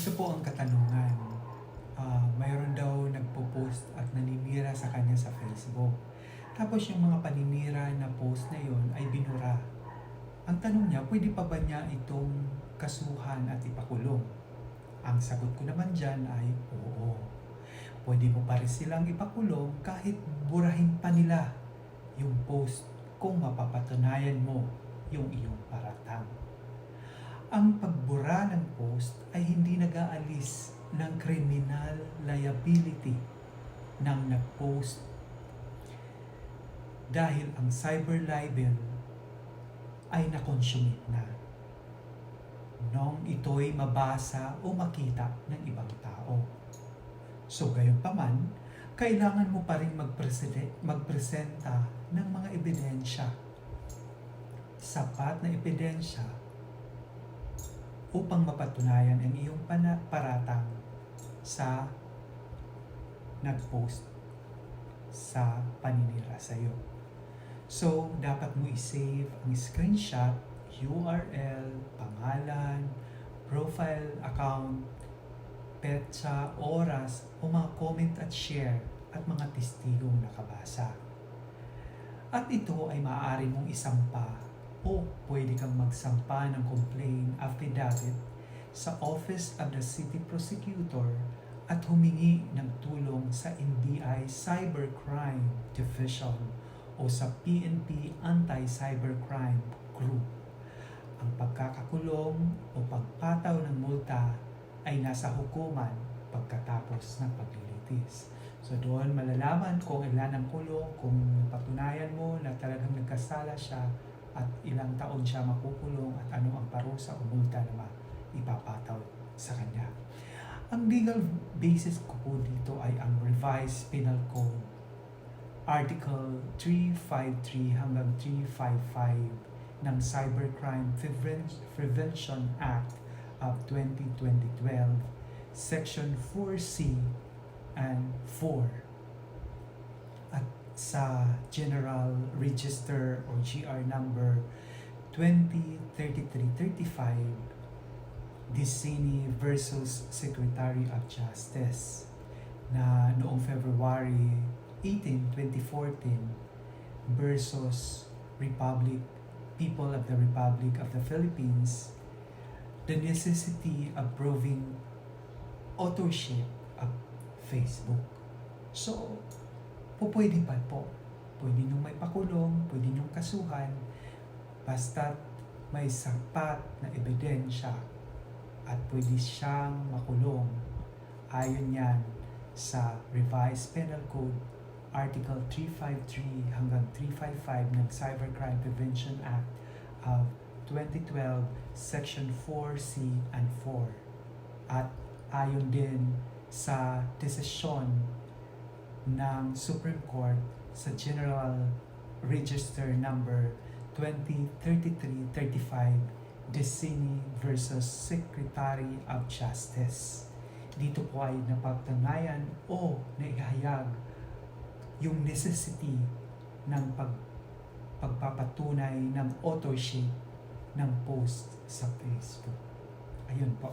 Ito po ang katanungan. Mayroon daw nagpo-post at naninira sa kanya sa Facebook. Tapos yung mga paninira na post na yon ay binura. Ang tanong niya, pwede pa ba niya itong kasuhan at ipakulong? Ang sagot ko naman dyan ay oo. Pwede mo pa rin silang ipakulong kahit burahin pa nila yung post kung mapapatunayan mo yung iyong paratang. Ang pagbura ng post ay hindi nag-aalis ng criminal liability ng nag-post dahil ang cyber libel ay nakonsumit na nung ito'y mabasa o makita ng ibang tao. So gayon pa man, kailangan mo pa rin magpresenta ng mga ebidensya. Sapat na ebidensya upang mapatunayan ang iyong paratang sa nag-post sa paninira sa iyo. So, dapat mo i-save ang screenshot, URL, pangalan, profile account, petsa, oras, o mga comment at share at mga testigong nakabasa. At ito ay maaari mong isampa o pwede kang magsampa ng complaint affidavit sa Office of the City Prosecutor at humingi ng tulong sa NBI Cybercrime Division o sa PNP Anti-Cybercrime Group. Ang pagkakakulong o pagpataw ng multa ay nasa hukuman pagkatapos ng paglilitis. So doon malalaman kung ilan ang kulong, kung patunayan mo na talagang nagkasala siya at ilang taon siya makukulong at ano ang parusa o multa na ipapataw sa kanya. Ang legal basis ko po dito ay ang Revised Penal Code Article 353 hanggang 355 ng Cybercrime Prevention Act of 2012, Section 4C and 4. At sa General Register o GR number 203335, Dicini versus Secretary of Justice na noong February 18, 2014 versus People of the Republic of the Philippines, the necessity of proving authorship of Facebook. So, pwede pa po. Pwede niyong may pakulong, pwede niyong kasuhan, basta may sapat na ebidensya at pwede siyang makulong. Ayon yan sa Revised Penal Code Article 353 hanggang 355 ng Cybercrime Prevention Act of 2012, Section 4C and 4. At ayon din sa desisyon ng Supreme Court sa General Register number 203335, Dicini versus Secretary of Justice. Dito po ay napatunayan o naihayag yung necessity ng pagpapatunay ng authorship ng post sa Facebook. Ayun po.